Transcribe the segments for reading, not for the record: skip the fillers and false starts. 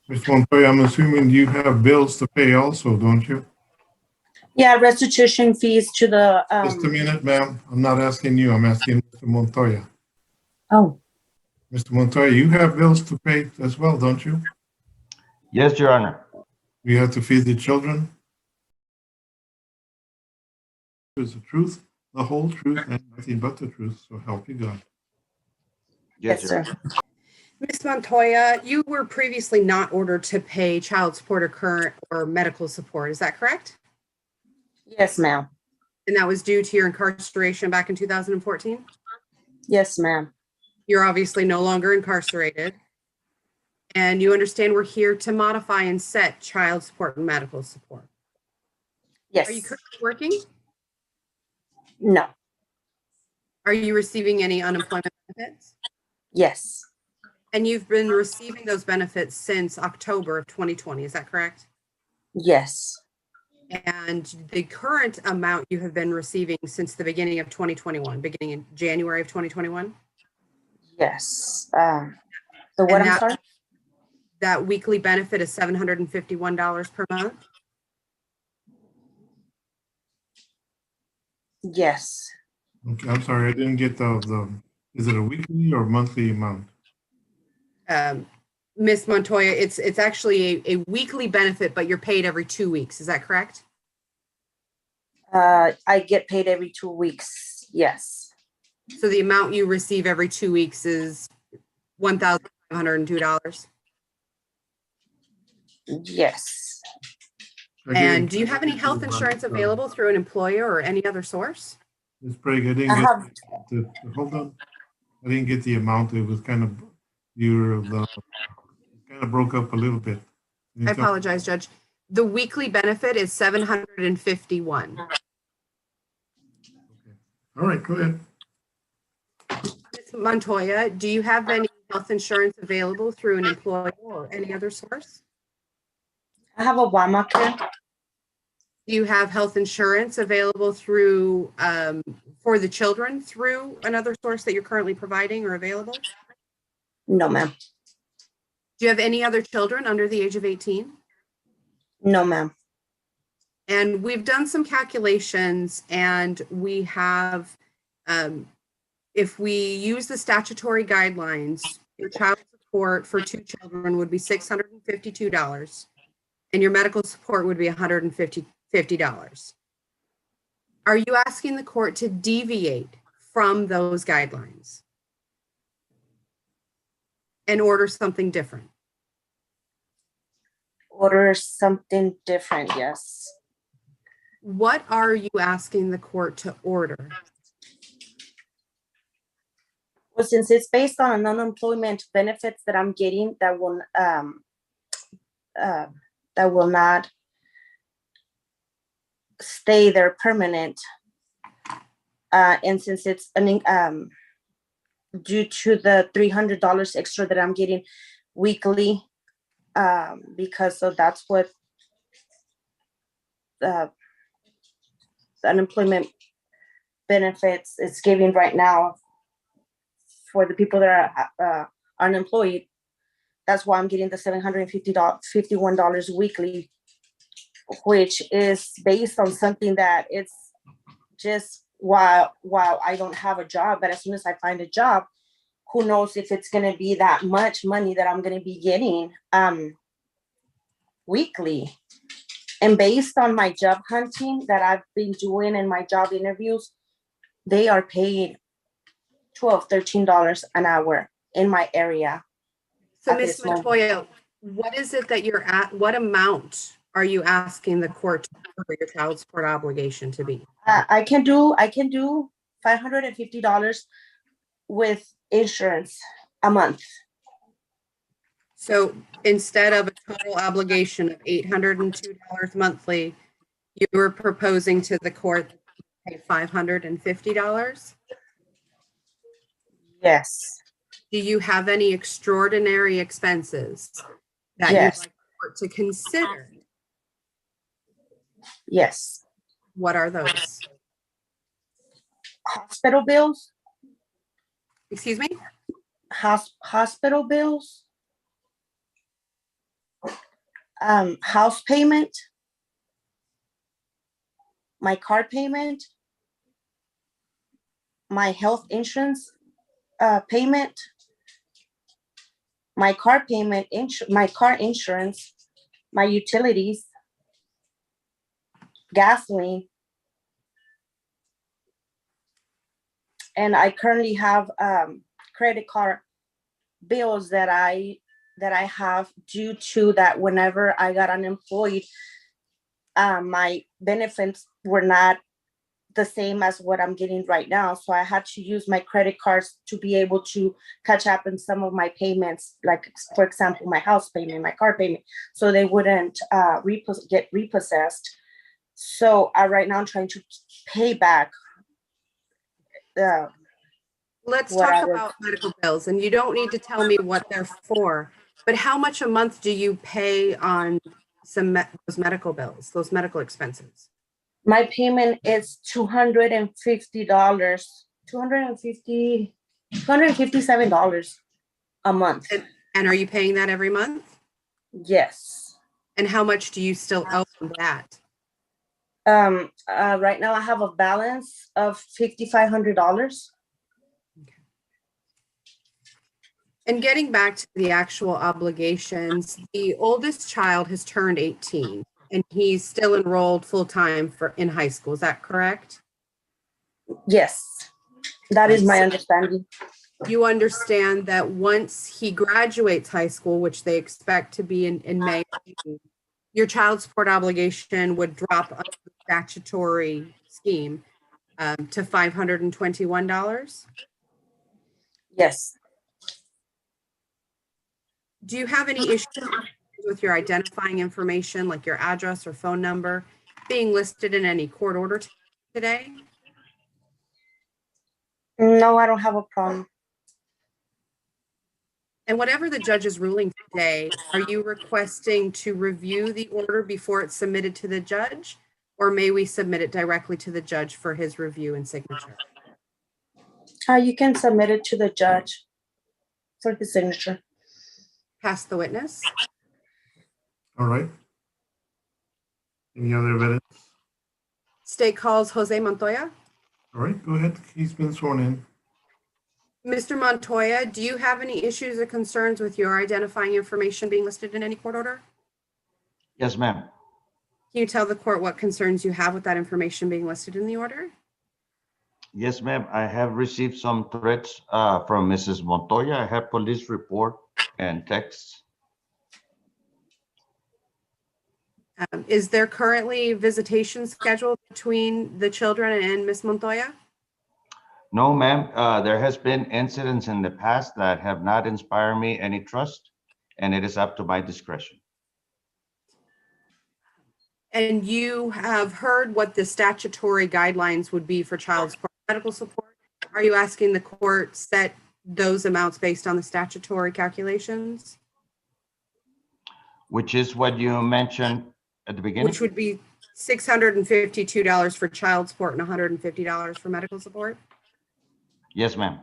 Ms. Montoya, I'm assuming you have bills to pay also, don't you? Yeah, restitution fees to the, Just a minute, ma'am. I'm not asking you. I'm asking Mr. Montoya. oh, Mr. Montoya, you have bills to pay as well, don't you? Yes, Your Honor. You have to feed the children. Is the truth, the whole truth, and nothing but the truth, so help you God. yes, Your sir. Honor. Ms. Montoya, you were previously not ordered to pay child support or current or medical support. Is that correct? Yes, ma'am. And that was due to your incarceration back in 2014? Yes, ma'am. You're obviously no longer incarcerated. And you understand we're here to modify and set child support and medical support. Yes. Are you currently working? No. Are you receiving any unemployment benefits? Yes. And you've been receiving those benefits since October of 2020, is that correct? Yes. And the current amount you have been receiving since the beginning of 2021, beginning in January of 2021? Yes. The what, And I'm sorry? that weekly benefit is $751 per month? Yes. Okay, I'm sorry, I didn't get is it a weekly or monthly amount? Ms. Montoya, it's actually a weekly benefit, but you're paid every 2 weeks. Is that correct? I get paid every 2 weeks. Yes. So the amount you receive every 2 weeks is $1,502. Yes. And do you have any health insurance available through an employer or any other source? Ms. Sprague, I I didn't have, get hold on. I didn't get the amount. It was kind of kind of broke up a little bit. I apologize, Judge. The weekly benefit is $751. All right, go ahead. Ms. Montoya, do you have any health insurance available through an employer or any other source? I have a Obamacare. Do you have health insurance available through for the children through another source that you're currently providing or available? No, ma'am. Do you have any other children under the age of 18? No, ma'am. And we've done some calculations, and we have, if we use the statutory guidelines, your child support for 2 children would be $652, and your medical support would be $150. Are you asking the court to deviate from those guidelines and order something different? Order something different, yes. What are you asking the court to order? Well, since it's based on unemployment benefits that I'm getting, that will not stay there permanent, and since it's due to the $300 extra that I'm getting weekly, because so that's what the unemployment benefits is giving right now for the people that are unemployed. That's why I'm getting the $751 weekly, which is based on something that it's just while I don't have a job, but as soon as I find a job, who knows if it's going to be that much money that I'm going to be getting weekly. And based on my job hunting that I've been doing and my job interviews, they are paid $12, $13 an hour in my area. So, At Ms. this moment. Montoya, what is it that you're at? What amount are you asking the court to cover your child support obligation to be? I can do $550 with insurance a month. So instead of a total obligation of $802 monthly, you were proposing to the court to pay $550? Yes. Do you have any extraordinary expenses that Yes. you'd like the court to consider? Yes. What are those? Hospital bills. Excuse me? Hospital bills. House payment, my car payment, my health insurance payment, my car payment, my car insurance, my utilities, gasoline, and I currently have credit card bills that I have due to that. Whenever I got unemployed, my benefits were not the same as what I'm getting right now. So I had to use my credit cards to be able to catch up in some of my payments, like for example, my house payment, my car payment, so they wouldn't get repossessed. So right now I'm trying to pay back. Let's What I talk was- about medical bills, and you don't need to tell me what they're for, but how much a month do you pay on those medical bills, those medical expenses? My payment is $250, $257 a month. And are you paying that every month? Yes. And how much do you still owe on that? Right now I have a balance of $5,500. And getting back to the actual obligations, the oldest child has turned 18 and he's still enrolled full-time in high school. Is that correct? Yes, that is my understanding. You understand that once he graduates high school, which they expect to be in May, your child support obligation would drop under the statutory scheme to $521. Yes. Do you have any issues with your identifying information, like your address or phone number, being listed in any court order today? No, I don't have a problem. And whatever the judge is ruling today, are you requesting to review the order before it's submitted to the judge? Or may we submit it directly to the judge for his review and signature? You can submit it to the judge for his signature. Pass the witness. All right. Any other evidence? State calls Jose Montoya. All right, go ahead. He's been sworn in. Mr. Montoya, do you have any issues or concerns with your identifying information being listed in any court order? Yes, ma'am. Can you tell the court what concerns you have with that information being listed in the order? Yes, ma'am. I have received some threats from Mrs. Montoya. I have police report and texts. Is there currently visitation scheduled between the children and Ms. Montoya? No, ma'am. There has been incidents in the past that have not inspired me any trust, and it is up to my discretion. And you have heard what the statutory guidelines would be for child support medical support. Are you asking the court set those amounts based on the statutory calculations? Which is what you mentioned at the beginning? Which would be $652 for child support and $150 for medical support? Yes, ma'am.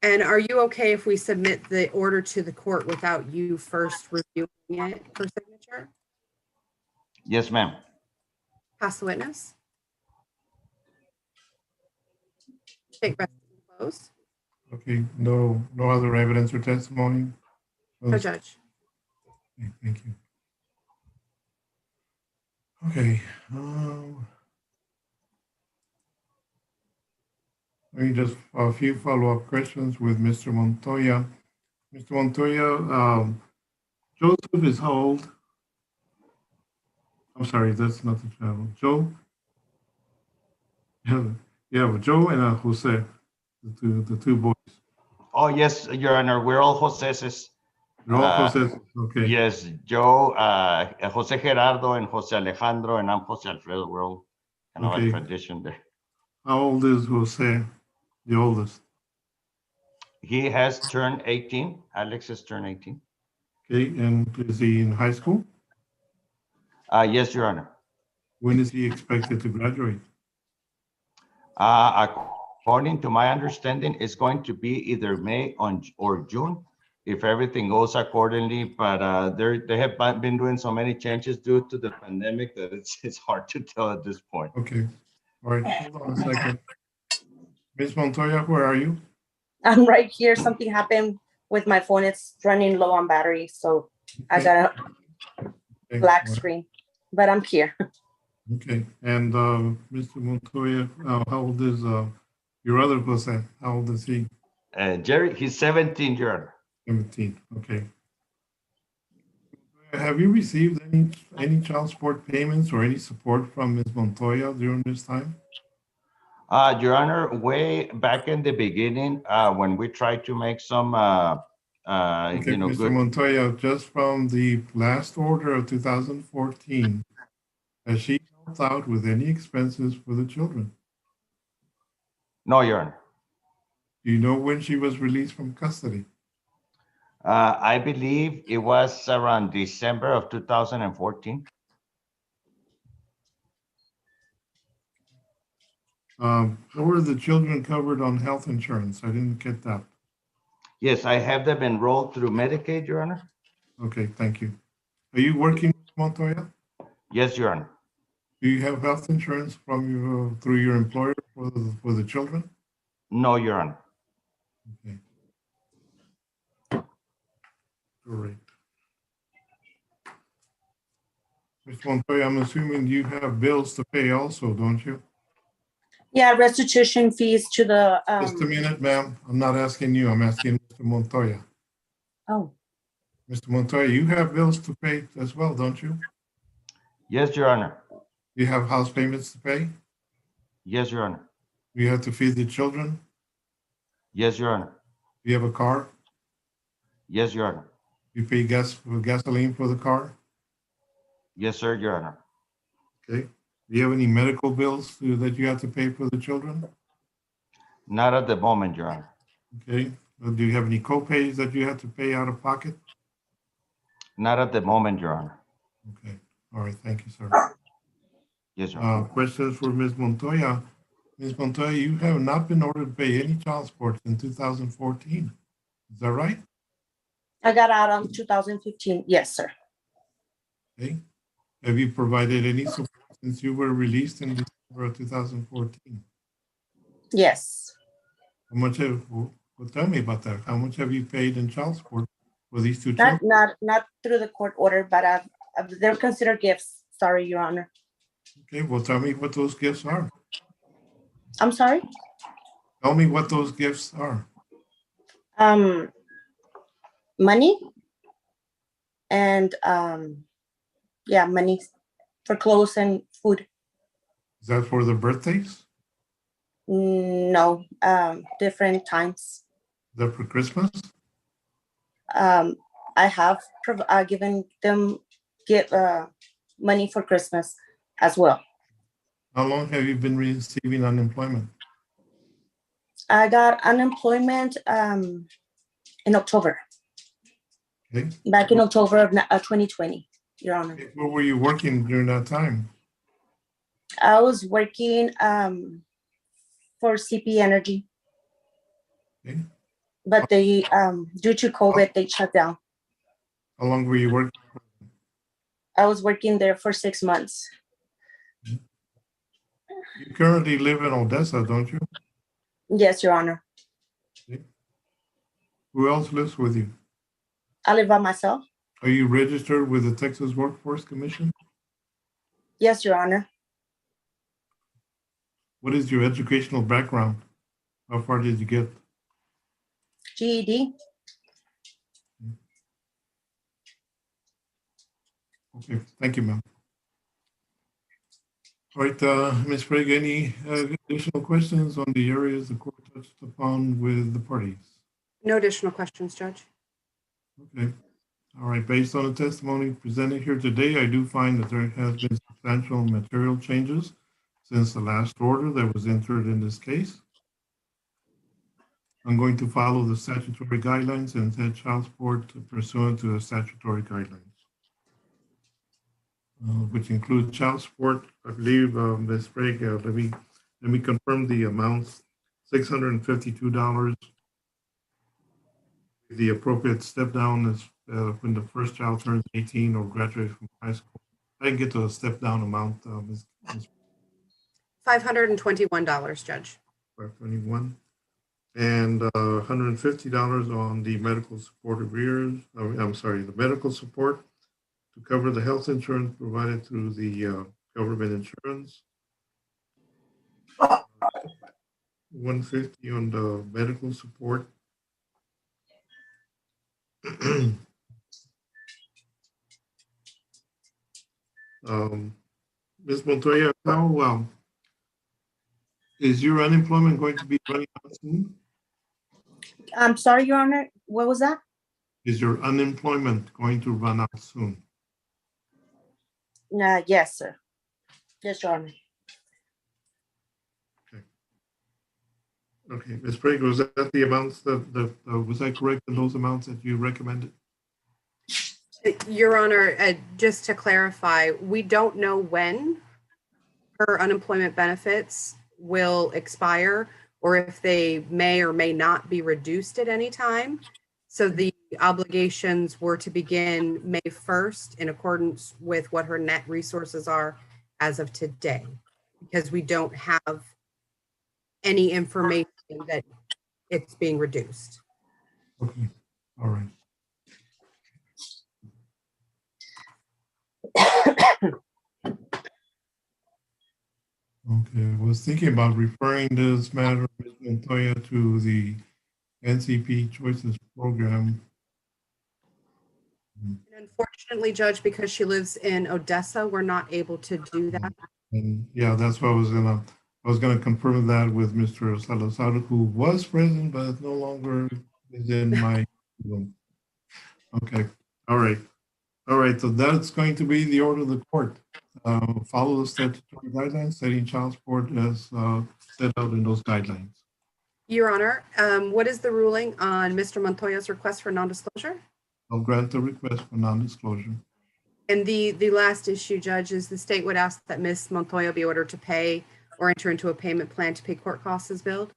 And are you okay if we submit the order to the court without you first reviewing it for signature? Yes, ma'am. Pass the witness. Take rest and close. Okay, no other evidence or testimony? No, Judge. Okay, thank you. Okay. Maybe just a few follow-up questions with Mr. Montoya. Mr. Montoya, Joseph is how old? I'm sorry, that's not the child. Joe? Yeah, Joe and Jose, the two boys. Oh, yes, Your Honor. We're all Jose's. They're all Jose. Okay. Yes, Joe, Jose Gerardo, and Jose Alejandro, and I'm Jose Alfredo. We're all kind of Okay. a tradition there. How old is Jose, the oldest? He has turned 18. Alex has turned 18. Okay, and is he in high school? Yes, Your Honor. When is he expected to graduate? According to my understanding, it's going to be either May or June. if everything goes accordingly, but they have been doing so many changes due to the pandemic that it's hard to tell at this point. Okay. All right, hold on a second. Ms. Montoya, where are you? I'm right here. Something happened with my phone. It's running low on battery, so I got a Okay, black all right. screen, but I'm here. Okay, and Mr. Montoya, how old is your other Jose? How old is he? Jerry, he's 17, Your Honor. 17. Okay. Have you received any child support payments or any support from Ms. Montoya during this time? Your Honor, way back in the beginning, when we tried to make some, Okay, Mr. good. Montoya, just from the last order of 2014, has she helped out with any expenses for the children? No, Your Honor. Do you know when she was released from custody? I believe it was around December of 2014. How were the children covered on health insurance? I didn't get that. Yes, I have them enrolled through Medicaid, Your Honor. Okay, thank you. Are you working, Ms. Montoya? Yes, Your Honor. Do you have health insurance from through your employer for the children? No, Your Honor. Okay. Great. Ms. Montoya, I'm assuming you have bills to pay also, don't you? Yeah, restitution fees to the, Just a minute, ma'am. I'm not asking you. I'm asking Mr. Montoya. oh, Mr. Montoya, you have bills to pay as well, don't you? Yes, Your Honor. You have house payments to pay? Yes, Your Honor. You have to feed the children? Yes, Your Honor. You have a car? Yes, Your Honor. You pay gasoline for the car? Yes, sir, Your Honor. Okay. Do you have any medical bills that you have to pay for the children? Not at the moment, Your Honor. Okay. Do you have any co-pays that you have to pay out of pocket? Not at the moment, Your Honor. Okay. All right. Thank you, sir. Yes, Your Honor. Questions for Ms. Montoya? Ms. Montoya, you have not been ordered to pay any child support in 2014. Is that right? I got out on 2015. Yes, sir. Okay. Have you provided any support since you were released in December of 2014? Yes. How much well, tell me about that. How much have you paid in child support for these two children? Not through the court order, but they're considered gifts. Sorry, Your Honor. Okay, well, tell me what those gifts are. I'm sorry. Tell me what those gifts are. Money and yeah, money for clothes and food. Is that for the birthdays? No, different times. Is that for Christmas? I have given them money for Christmas as well. How long have you been receiving unemployment? I got unemployment in October, Okay. back in October of 2020, Your Honor. Where were you working during that time? I was working for CP Energy, Okay. but they due to COVID, they shut down. How long were you working? I was working there for 6 months. You currently live in Odessa, don't you? Yes, Your Honor. Okay. Who else lives with you? I live by myself. Are you registered with the Texas Workforce Commission? Yes, Your Honor. What is your educational background? How far did you get? GED. Okay, thank you, ma'am. All right, Ms. Sprague, any additional questions on the areas the court touched upon with the parties? No additional questions, Judge. Okay. All right, based on the testimony presented here today, I do find that there has been substantial material changes since the last order that was entered in this case. I'm going to follow the statutory guidelines and set child support pursuant to the statutory guidelines, which include child support. I believe, Ms. Sprague, let me confirm the amounts. $652 The appropriate step down is when the first child turns 18 or graduates from high school. I can get to a step down amount, Ms. $521, Judge. 521. And $150 on the medical support arrears. I'm sorry, the medical support to cover the health insurance provided through the government insurance. 150 on the medical support. Ms. Montoya, how is your unemployment going to be running out soon? I'm sorry, Your Honor, what was that? Is your unemployment going to run out soon? Yes, sir. Yes, Your Honor. Okay, Ms. Sprague, was that the amounts was I correct in those amounts that you recommended? Your Honor, just to clarify, we don't know when her unemployment benefits will expire or if they may or may not be reduced at any time. So the obligations were to begin May 1st in accordance with what her net resources are as of today, because we don't have any information that it's being reduced. Okay, all right. Okay, I was thinking about referring this matter, Ms. Montoya, to the NCP Choices Program. And unfortunately, Judge, because she lives in Odessa, we're not able to do that. And yeah, that's what I was gonna confirm that with Mr. Salazar, who was present, but no longer is in my room. Okay, all right. All right, so that's going to be the order of the court. Follow the statutory guidelines, setting child support as set out in those guidelines. Your Honor, what is the ruling on Mr. Montoya's request for non-disclosure? I'll grant the request for non-disclosure. And the last issue, Judge, is the state would ask that Ms. Montoya be ordered to pay or enter into a payment plan to pay court costs as billed.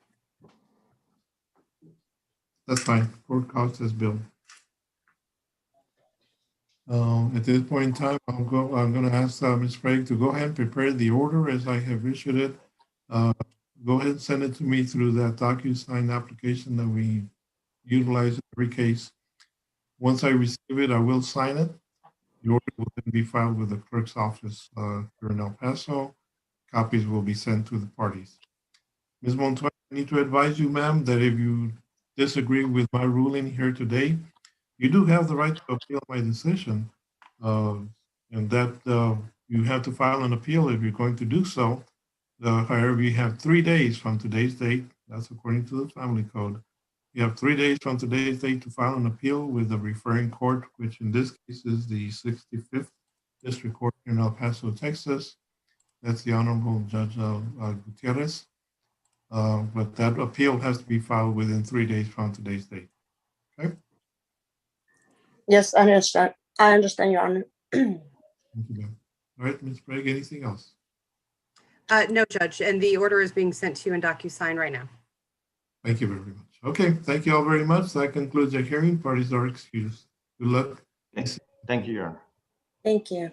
That's fine. Court cost is billed. At this point in time, I'm going to ask Ms. Sprague to go ahead and prepare the order as I have issued it. Go ahead and send it to me through that DocuSign application that we utilize in every case. Once I receive it, I will sign it. The order will then be filed with the clerk's office here in El Paso. Copies will be sent to the parties. Ms. Montoya, I need to advise you, ma'am, that if you disagree with my ruling here today, you do have the right to appeal my decision, and that you have to file an appeal if you're going to do so. However, you have 3 days from today's date. That's according to the family code. You have 3 days from today's date to file an appeal with the referring court, which in this case is the 65th District Court in El Paso, Texas. That's the Honorable Judge Gutierrez. But that appeal has to be filed within 3 days from today's date. Okay? Yes, I understand. I understand, Your Honor. Thank you, ma'am. All right, Ms. Sprague, anything else? No, Judge, and the order is being sent to you in DocuSign right now. Thank you very much. Okay, thank you all very much. That concludes the hearing. Parties are excused. Good luck. Thank you, Your Honor. Thank you.